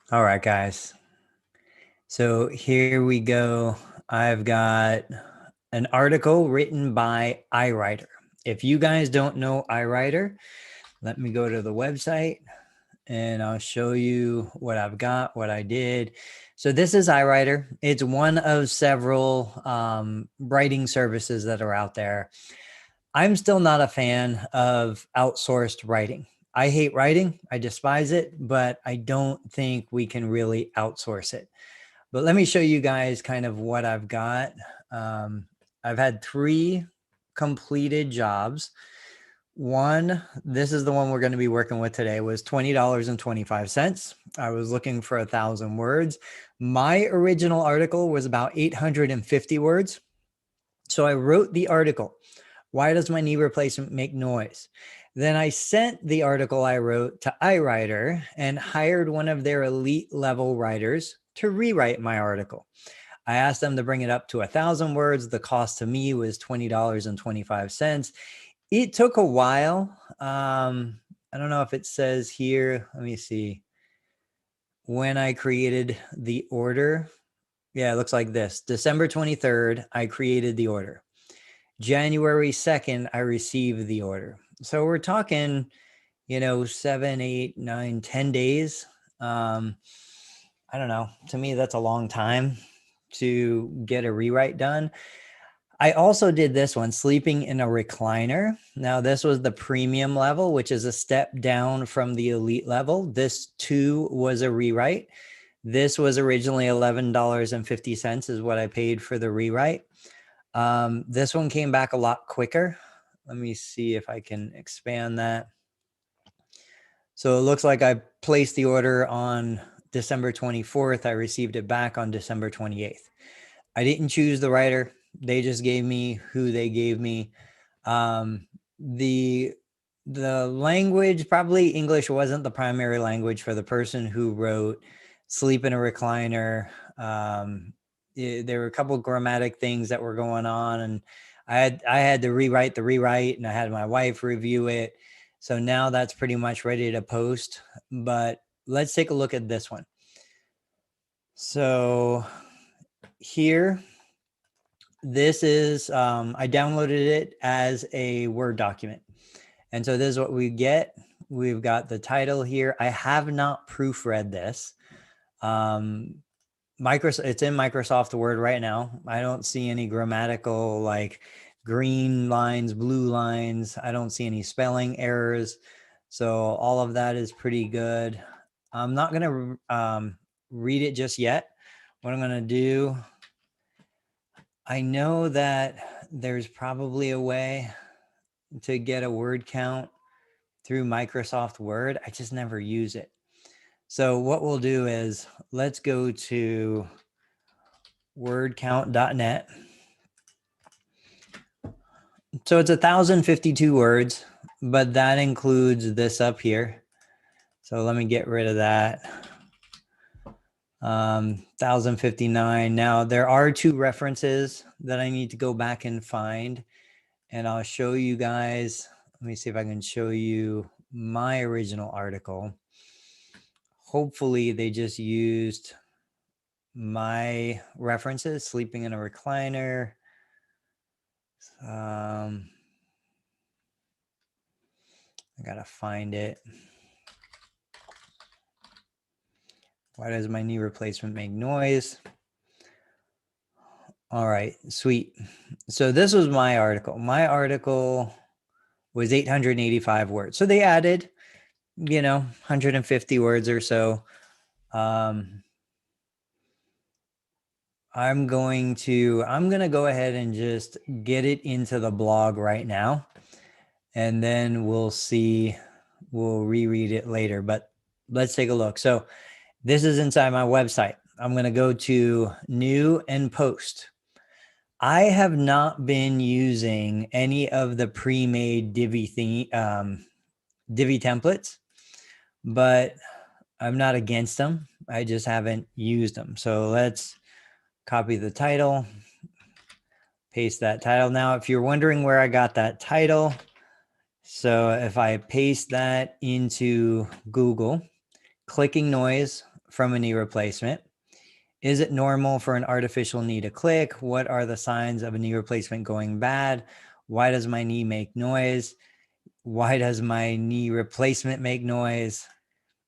All right, guys. So here we go. I've got an article written by iWriter. If you guys don't know iWriter, let me go to the website and I'll show you what I've got, what I did. So this is iWriter. It's one of several writing services that are out there. I'm still not a fan of outsourced writing. I hate writing. I despise it, but I don't think we can really outsource it. But let me show you guys kind of what I've got. I've had 3 completed jobs. One, this is the one we're going to be working with today, was $20.25. I was looking for 1,000 words. My original article was about 850 words. So I wrote the article. Why does my knee replacement make noise? Then I sent the article I wrote to iWriter and hired one of their elite level writers to rewrite my article. I asked them to bring it up to 1,000 words. The cost to me was $20.25. It took a while. I don't know if it says here. Let me see. When I created the order. Yeah, it looks like this. December 23rd, I created the order. January 2nd, I received the order. So we're talking, 7, 8, 9, 10 days. I don't know. To me, that's a long time to get a rewrite done. I also did this one, sleeping in a recliner. Now, this was the premium level, which is a step down from the elite level. This too was a rewrite. This was originally $11.50 is what I paid for the rewrite. This one came back a lot quicker. Let me see if I can expand that. So it looks like I placed the order on December 24th. I received it back on December 28th. I didn't choose the writer. They just gave me who they gave me. The language, probably English wasn't the primary language for the person who wrote Sleep in a Recliner. There were a couple of grammatic things that were going on, and I had to rewrite the rewrite, and I had my wife review it. So now that's pretty much ready to post. But let's take a look at this one. So here, this is, I downloaded it as a Word document. And so this is what we get. We've got the title here. I have not proofread this. It's in Microsoft Word right now. I don't see any grammatical like green lines, blue lines. I don't see any spelling errors. So all of that is pretty good. I'm not going to read it just yet. What I'm going to do, I know that there's probably a way to get a word count through Microsoft Word. I just never use it. So what we'll do is let's go to wordcount.net. So it's 1,052 words, but that includes this up here. So let me get rid of that. 1,059. Now there are 2 references that I need to go back and find, and I'll show you guys. Let me see if I can show you my original article. Hopefully they just used my references, sleeping in a recliner. I gotta find it. Why does my knee replacement make noise? All right, sweet. So this was my article. My article was 885 words. So they added, 150 words or so. I'm going to go ahead and just get it into the blog right now. And then we'll reread it later. But let's take a look. So this is inside my website. I'm going to go to new and post. I have not been using any of the pre-made Divi templates, but I'm not against them. I just haven't used them. So let's copy the title, paste that title. Now, if you're wondering where I got that title, so if I paste that into Google, clicking noise from a knee replacement? Is it normal for an artificial knee to click? What are the signs of a knee replacement going bad? Why does my knee make noise? Why does my knee replacement make noise?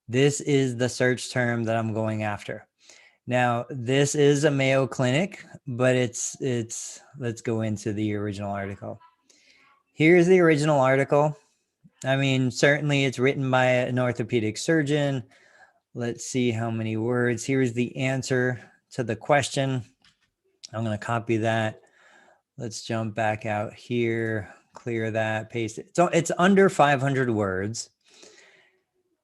This is the search term that I'm going after. Now, this is a Mayo Clinic, but it's let's go into the original article. Here's the original article. I mean, certainly it's written by an orthopedic surgeon. Let's see how many words. Here's the answer to the question. I'm going to copy that. Let's jump back out here, clear that, paste it. So it's under 500 words.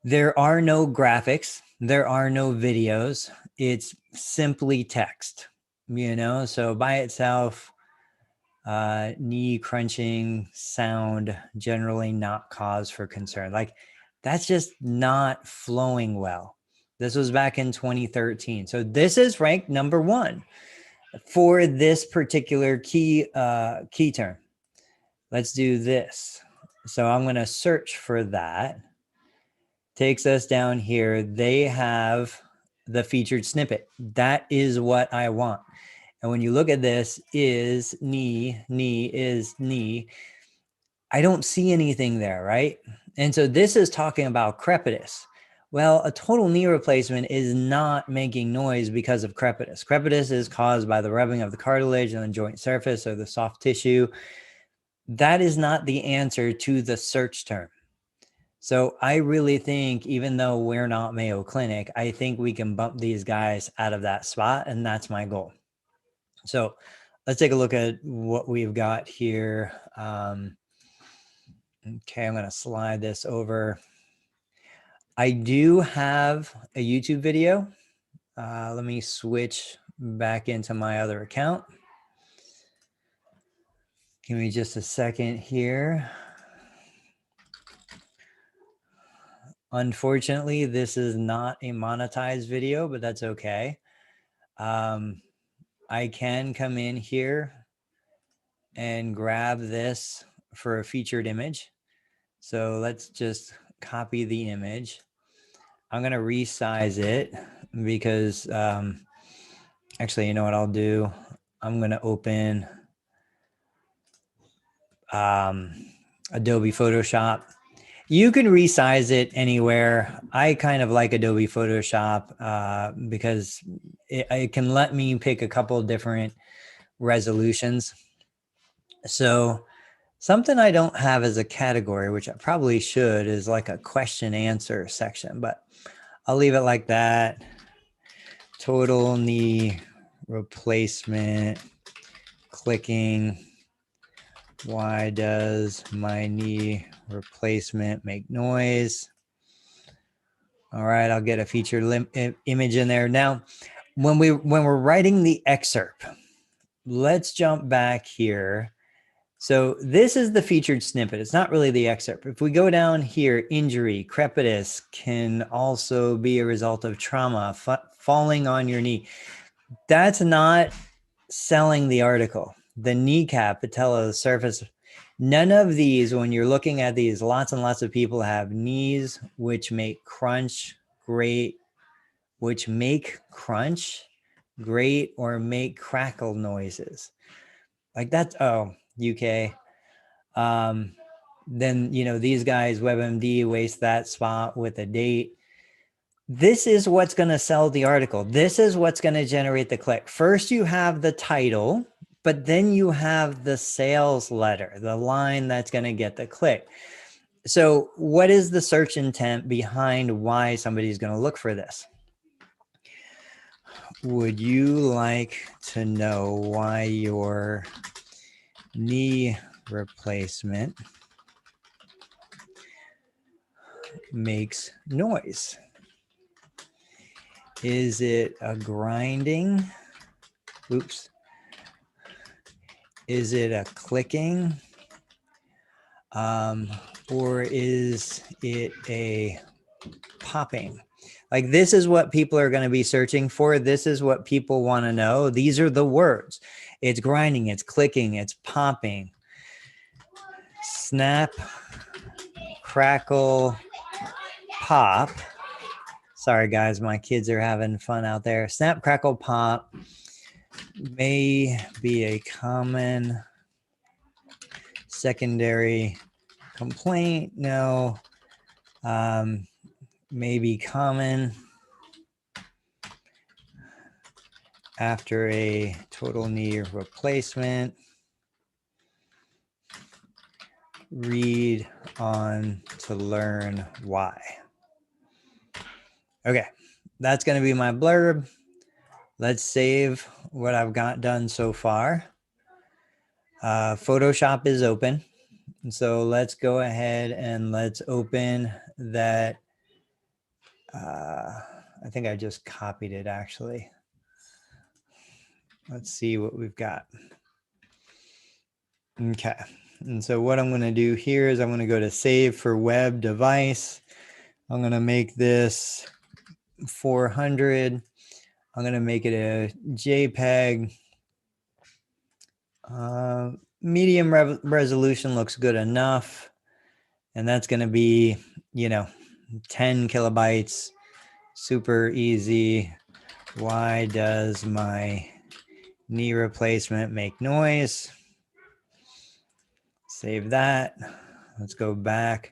There are no graphics. There are no videos. It's simply text, so by itself, knee crunching sound generally not cause for concern. Like, that's just not flowing well. This was back in 2013. So this is ranked number 1 for this particular key term. Let's do this. So I'm going to search for that. Takes us down here. They have the featured snippet. That is what I want. And when you look at this, is knee is knee. I don't see anything there, right? And so this is talking about crepitus. Well, a total knee replacement is not making noise because of crepitus. Crepitus is caused by the rubbing of the cartilage and the joint surface or the soft tissue. That is not the answer to the search term. So I really think, even though we're not Mayo Clinic, I think we can bump these guys out of that spot, and that's my goal. So let's take a look at what we've got here. Okay, I'm going to slide this over. I do have a YouTube video. Let me switch back into my other account. Give me just a second here. Unfortunately, this is not a monetized video, but that's okay. I can come in here and grab this for a featured image. So let's just copy the image. I'm going to resize it because actually, you know what I'll do? I'm going to open Adobe Photoshop. You can resize it anywhere. I kind of like Adobe Photoshop because it can let me pick a couple of different resolutions. So something I don't have as a category, which I probably should, is like a question answer section, but I'll leave it like that. Total knee replacement clicking. Why does my knee replacement make noise? All right, I'll get a featured image in there. Now, when we're writing the excerpt, let's jump back here. So this is the featured snippet. It's not really the excerpt. If we go down here, injury, crepitus can also be a result of trauma, falling on your knee. That's not selling the article. The kneecap, patella, the surface, none of these, when you're looking at these, lots and lots of people have knees which make crunch, grate, which make crunch, grate, or make crackle noises. Like that's, UK. Then, these guys, WebMD, waste that spot with a date. This is what's going to sell the article. This is what's going to generate the click. First, you have the title, but then you have the sales letter, the line that's going to get the click. So what is the search intent behind why somebody's going to look for this? Would you like to know why your knee replacement makes noise? Is it a grinding? Oops. Is it a clicking? Or is it a popping? Like, this is what people are going to be searching for. This is what people want to know. These are the words. It's grinding, it's clicking, it's popping. Snap, crackle, pop. Sorry, guys, my kids are having fun out there. Snap, crackle, pop may be a common secondary complaint. No, may be common after a total knee replacement. Read on to learn why. Okay, that's going to be my blurb. Let's save what I've got done so far. Photoshop is open. So let's go ahead and let's open that. I think I just copied it actually. Let's see what we've got. Okay. And so what I'm going to do here is I'm going to go to save for web device. I'm going to make this 400. I'm going to make it a JPEG. Medium resolution looks good enough. And that's going to be, 10 kilobytes, super easy. Why does my knee replacement make noise? Save that. Let's go back.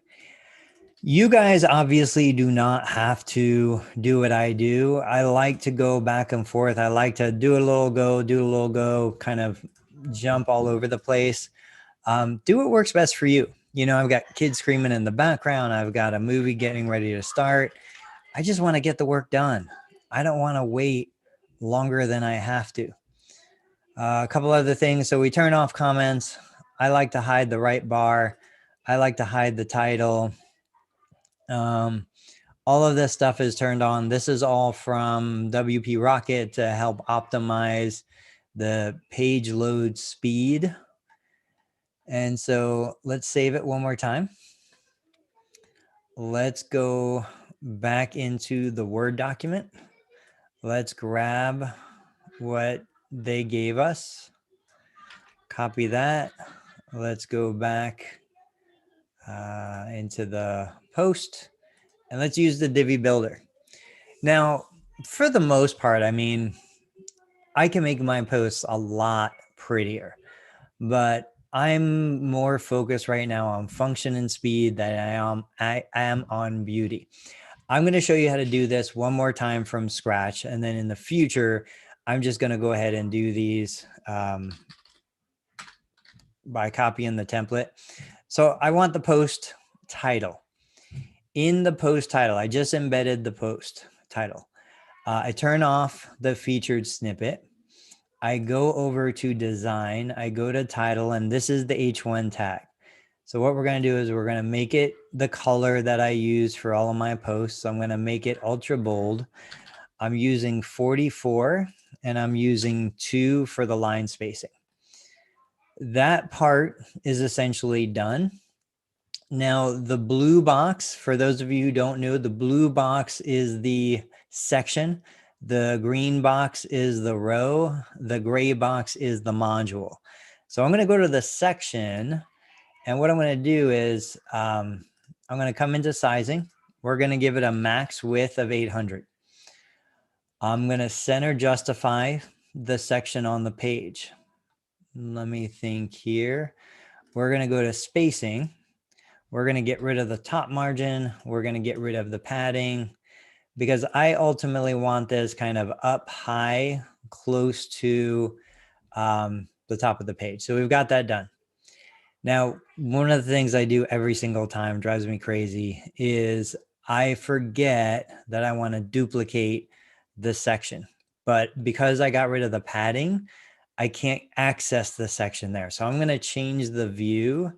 You guys obviously do not have to do what I do. I like to go back and forth. I like to do a little go, kind of jump all over the place. Do what works best for you. I've got kids screaming in the background. I've got a movie getting ready to start. I just want to get the work done. I don't want to wait longer than I have to. A couple other things. So we turn off comments. I like to hide the right bar. I like to hide the title. All of this stuff is turned on. This is all from WP Rocket to help optimize the page load speed. And so let's save it one more time. Let's go back into the Word document. Let's grab what they gave us. Copy that. Let's go back into the post and let's use the Divi Builder. Now, for the most part, I mean, I can make my posts a lot prettier, but I'm more focused right now on function and speed than I am on beauty. I'm going to show you how to do this one more time from scratch. And then in the future, I'm just going to go ahead and do these by copying the template. So I want the post title. In the post title, I just embedded the post title. I turn off the featured snippet. I go over to design. I go to title, and this is the H1 tag. So what we're going to do is we're going to make it the color that I use for all of my posts. So I'm going to make it ultra bold. I'm using 44 and I'm using 2 for the line spacing. That part is essentially done. Now the blue box, for those of you who don't know, the blue box is the section. The green box is the row. The gray box is the module. So I'm going to go to the section. And what I'm going to do is I'm going to come into sizing. We're going to give it a max width of 800. I'm going to center justify the section on the page. Let me think here. We're going to go to spacing. We're going to get rid of the top margin. We're going to get rid of the padding because I ultimately want this kind of up high, close to the top of the page. So we've got that done. Now, one of the things I do every single time, drives me crazy, is I forget that I want to duplicate the section. But because I got rid of the padding, I can't access the section there. So I'm going to change the view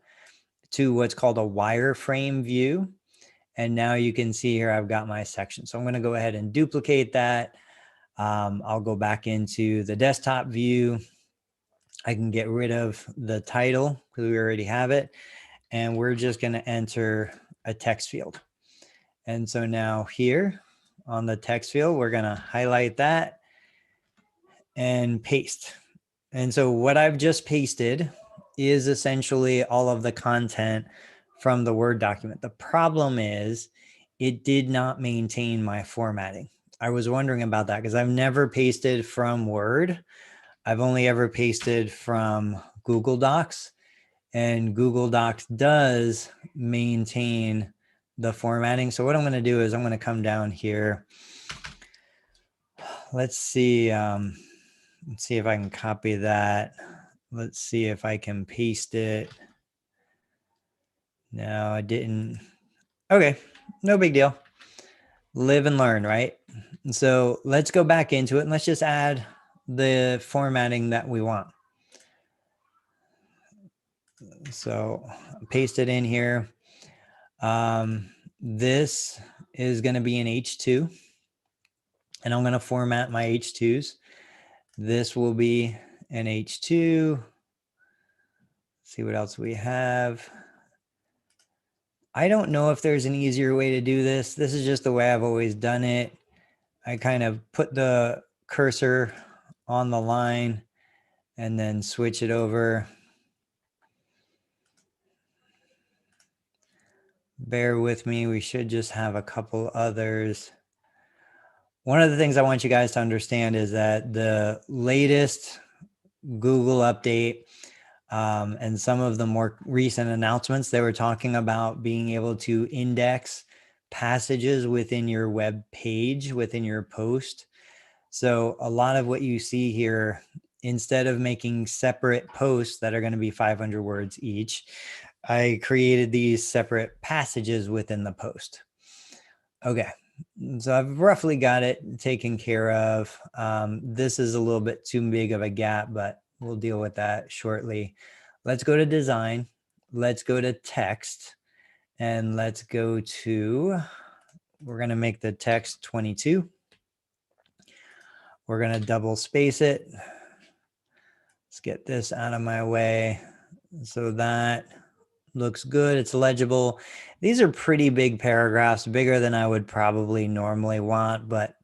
to what's called a wireframe view. And now you can see here I've got my section. So I'm going to go ahead and duplicate that. I'll go back into the desktop view. I can get rid of the title because we already have it. And we're just going to enter a text field. And so now here on the text field, we're going to highlight that and paste. And so what I've just pasted is essentially all of the content from the Word document. The problem is it did not maintain my formatting. I was wondering about that because I've never pasted from Word. I've only ever pasted from Google Docs, and Google Docs does maintain the formatting. So what I'm going to do is I'm going to come down here. Let's see if I can copy that. Let's see if I can paste it. No, I didn't. Okay, no big deal. Live and learn, right? And so let's go back into it and let's just add the formatting that we want. So paste it in here. This is going to be an H2, and I'm going to format my H2s. This will be an H2. See what else we have. I don't know if there's an easier way to do this. This is just the way I've always done it. I kind of put the cursor on the line and then switch it over. Bear with me. We should just have a couple others. One of the things I want you guys to understand is that the latest Google update and some of the more recent announcements, they were talking about being able to index passages within your web page, within your post. So a lot of what you see here, instead of making separate posts that are going to be 500 words each, I created these separate passages within the post. Okay, so I've roughly got it taken care of. This is a little bit too big of a gap, but we'll deal with that shortly. Let's go to design. Let's go to text, and let's go to, we're going to make the text 22. We're going to double space it. Let's get this out of my way so that looks good. It's legible. These are pretty big paragraphs, bigger than I would probably normally want, but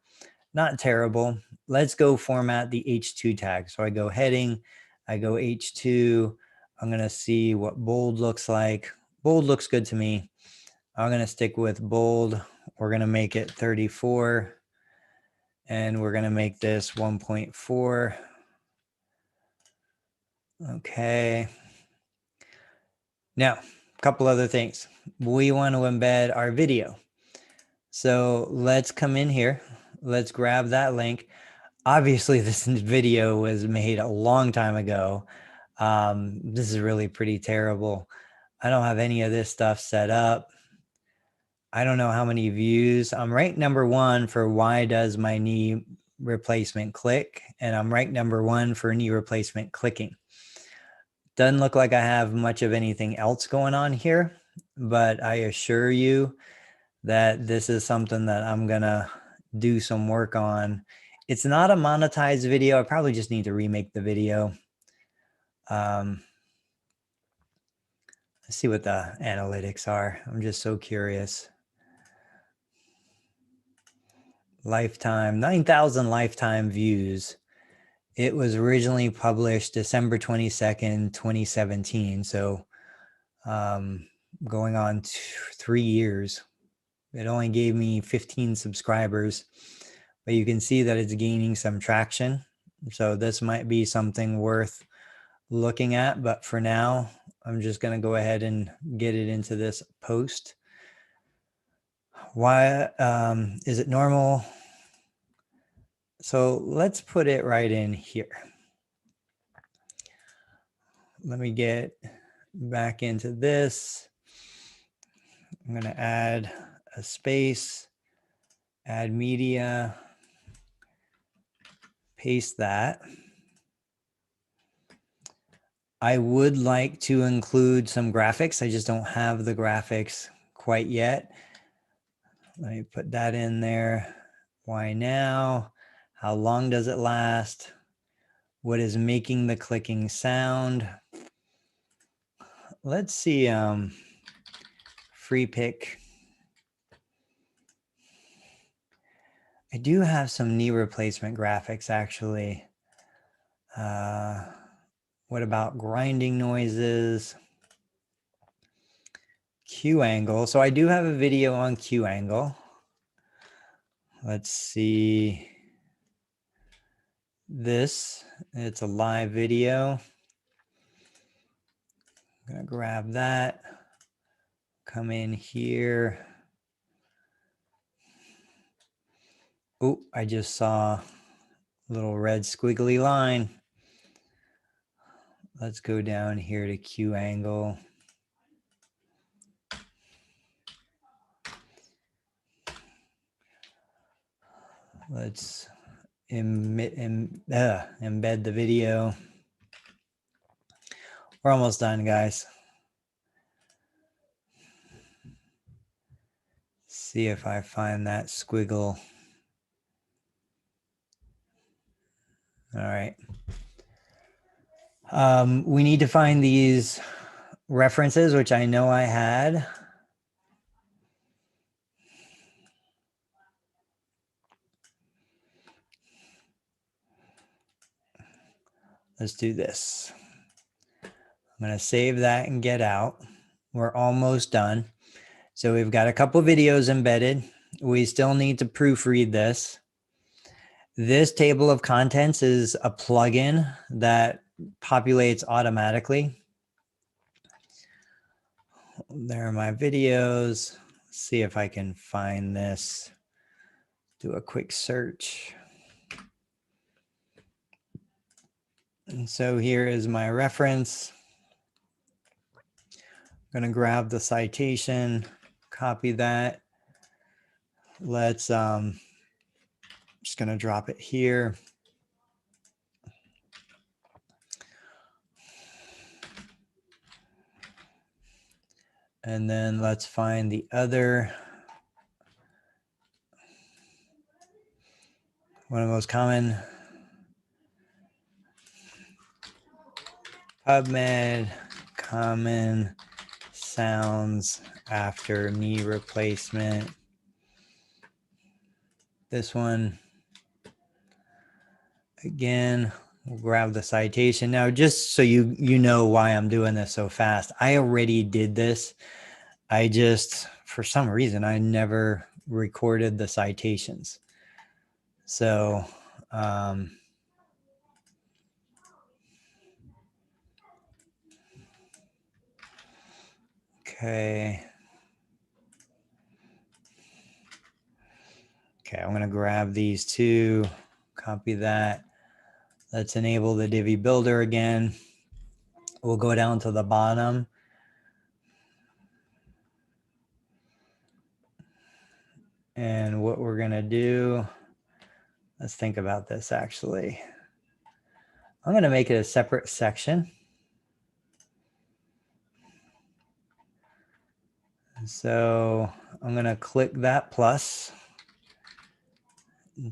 not terrible. Let's go format the H2 tag. So I go heading, I go H2. I'm going to see what bold looks like. Bold looks good to me. I'm going to stick with bold. We're going to make it 34. And we're going to make this 1.4. Okay. Now, a couple other things. We want to embed our video. So let's come in here. Let's grab that link. Obviously, this video was made a long time ago. This is really pretty terrible. I don't have any of this stuff set up. I don't know how many views. I'm ranked #1 for why does my knee replacement click? And I'm ranked #1 for knee replacement clicking. Doesn't look like I have much of anything else going on here, but I assure you that this is something that I'm gonna do some work on. It's not a monetized video. I probably just need to remake the video. Let's see what the analytics are. I'm just so curious. Lifetime, 9,000 lifetime views. It was originally published December 22nd, 2017. So going on 3 years. It only gave me 15 subscribers, but you can see that it's gaining some traction. So this might be something worth looking at, but for now, I'm just going to go ahead and get it into this post. Why is it normal? So let's put it right in here. Let me get back into this. I'm going to add a space, add media, paste that. I would like to include some graphics. I just don't have the graphics quite yet. Let me put that in there. Why now? How long does it last? What is making the clicking sound? Let's see, free pick. I do have some knee replacement graphics actually. What about grinding noises? Q angle. So I do have a video on Q angle. Let's see this. It's a live video. I'm gonna grab that, come in here. Oh, I just saw a little red squiggly line. Let's go down here to Q angle. Let's embed the video. We're almost done, guys. See if I find that squiggle. All right. We need to find these references, which I know I had. Let's do this. I'm going to save that and get out. We're almost done. So we've got a couple videos embedded. We still need to proofread this. This table of contents is a plugin that populates automatically. There are my videos. Let's see if I can find this. Do a quick search. And so here is my reference. I'm going to grab the citation, copy that. Let's, just going to drop it here. And then let's find the other. One of the most common. PubMed, common sounds after knee replacement. This one, again, we'll grab the citation. Now, just so you know why I'm doing this so fast, I already did this. I just, for some reason, I never recorded the citations. So, okay. Okay, I'm going to grab these two, copy that. Let's enable the Divi Builder again. We'll go down to the bottom. And what we're going to do, let's think about this actually. I'm going to make it a separate section. So I'm going to click that plus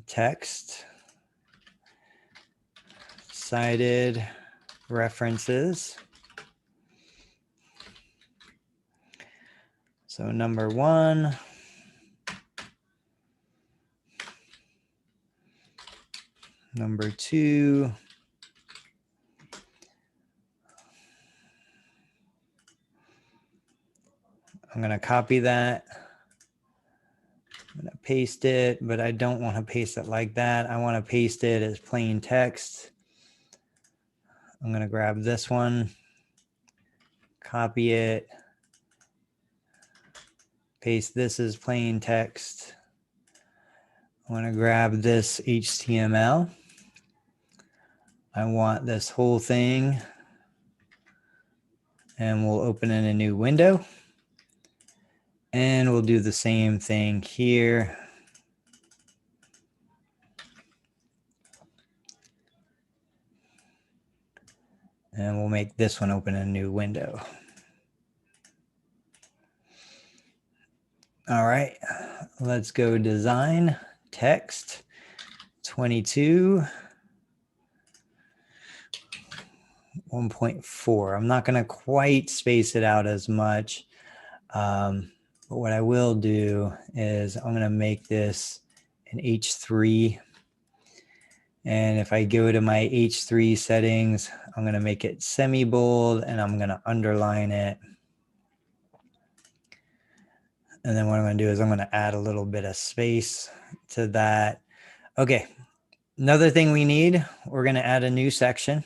text, cited references. So number one, number two, I'm going to copy that. I'm going to paste it, but I don't want to paste it like that. I want to paste it as plain text. I'm going to grab this one, copy it, paste this as plain text. I want to grab this HTML. I want this whole thing, and we'll open in a new window. And we'll do the same thing here. And we'll make this one open in a new window. All right, let's go design, text, 22, 1.4. I'm not gonna quite space it out as much. But what I will do is I'm gonna make this an H3. And if I go to my H3 settings, I'm gonna make it semi-bold and I'm gonna underline it. And then what I'm going to do is I'm going to add a little bit of space to that. Okay. Another thing we need, we're going to add a new section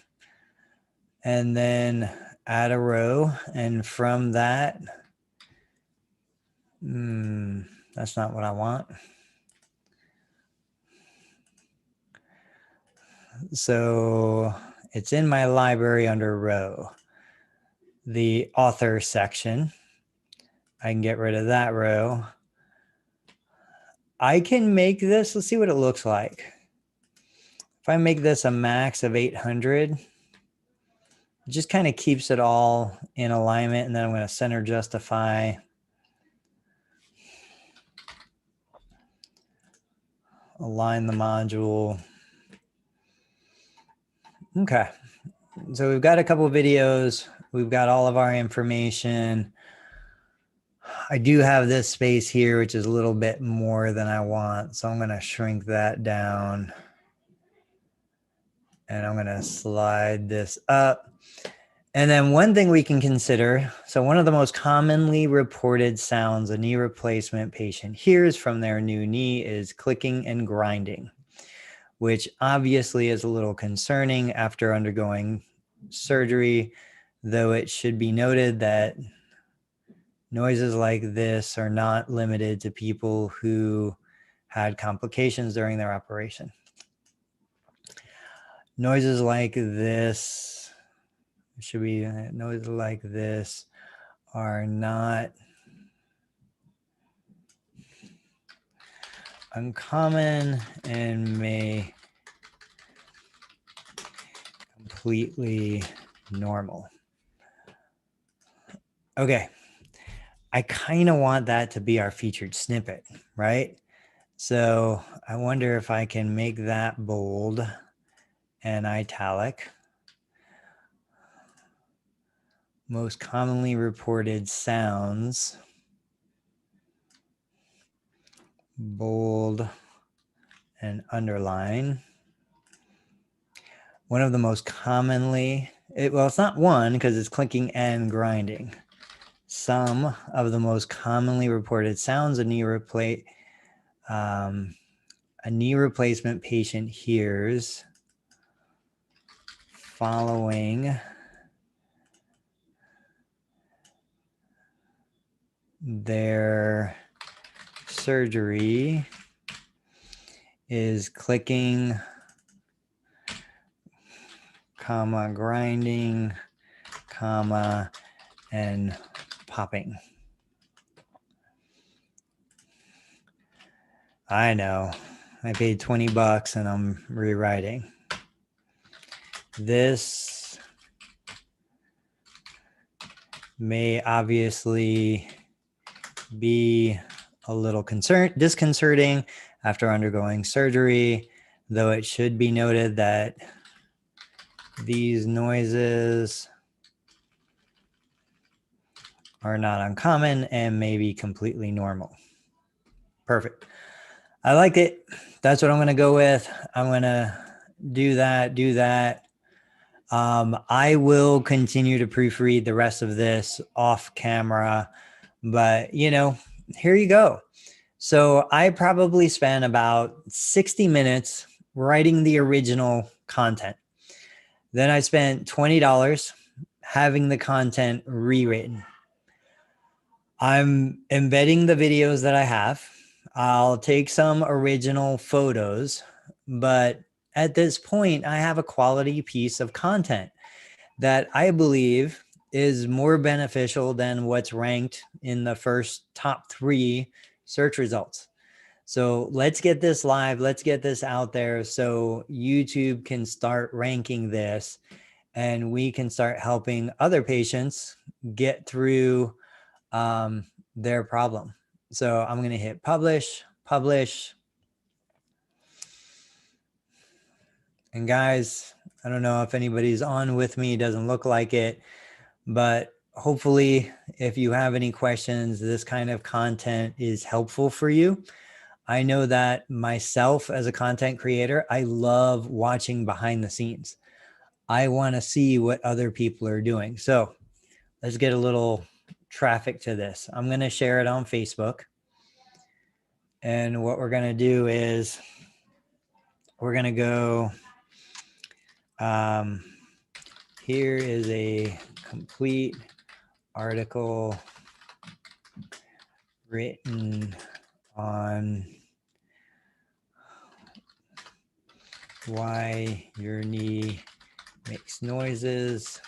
and then add a row. And from that, that's not what I want. So it's in my library under row, the author section. I can get rid of that row. I can make this, let's see what it looks like. If I make this a max of 800, it just kind of keeps it all in alignment. And then I'm going to center justify. Align the module. Okay. So we've got a couple of videos. We've got all of our information. I do have this space here, which is a little bit more than I want. So I'm going to shrink that down. And I'm going to slide this up. And then one thing we can consider, so one of the most commonly reported sounds a knee replacement patient hears from their new knee is clicking and grinding, which obviously is a little concerning after undergoing surgery, though it should be noted that noises like this are not limited to people who had complications during their operation. Noises like this are not uncommon and may completely normal. Okay. I kind of want that to be our featured snippet, right? So I wonder if I can make that bold and italic. Most commonly reported sounds, bold and underline. One of the most commonly, well, it's not one because it's clicking and grinding. Some of the most commonly reported sounds a knee replacement patient hears following their surgery is clicking, comma, grinding, comma, and popping. I know. I paid $20 and I'm rewriting. This may obviously be a little disconcerting after undergoing surgery, though it should be noted that these noises are not uncommon and may be completely normal. Perfect. I like it. That's what I'm going to go with. I'm going to do that. I will continue to proofread the rest of this off camera, but here you go. So I probably spent about 60 minutes writing the original content. Then I spent $20 having the content rewritten. I'm embedding the videos that I have. I'll take some original photos, but at this point, I have a quality piece of content that I believe is more beneficial than what's ranked in the first top 3 search results. So let's get this live. Let's get this out there so YouTube can start ranking this and we can start helping other patients get through their problem. So I'm going to hit publish. And guys, I don't know if anybody's on with me. It doesn't look like it, but hopefully if you have any questions, this kind of content is helpful for you. I know that myself as a content creator, I love watching behind the scenes. I want to see what other people are doing. So let's get a little traffic to this. I'm going to share it on Facebook. And what we're going to do is we're going to go, here is a complete article written on why your knee makes noises.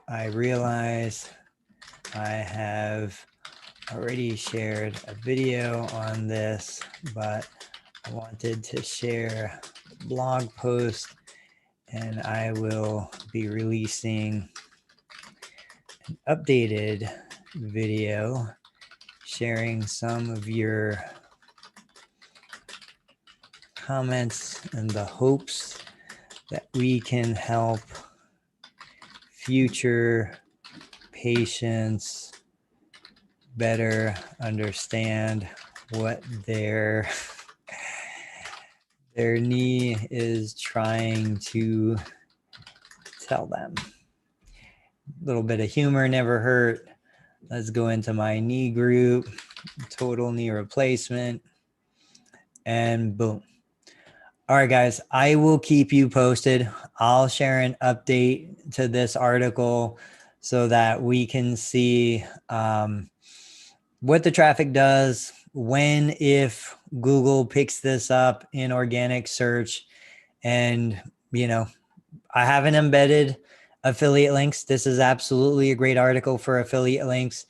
I realize I have already shared a video on this, but I wanted to share a blog post, and I will be releasing an updated video sharing some of your comments and the hopes that we can help future patients better understand what their knee is trying to tell them. A little bit of humor never hurt. Let's go into my knee group, total knee replacement, and boom. All right, guys, I will keep you posted. I'll share an update to this article so that we can see what the traffic does, when, if Google picks this up in organic search. And, you know, I haven't embedded affiliate links. This is absolutely a great article for affiliate links.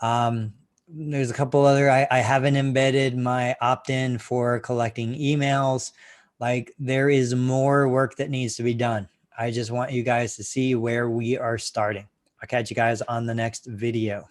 There's a couple other, I haven't embedded my opt-in for collecting emails. Like, there is more work that needs to be done. I just want you guys to see where we are starting. I'll catch you guys on the next video.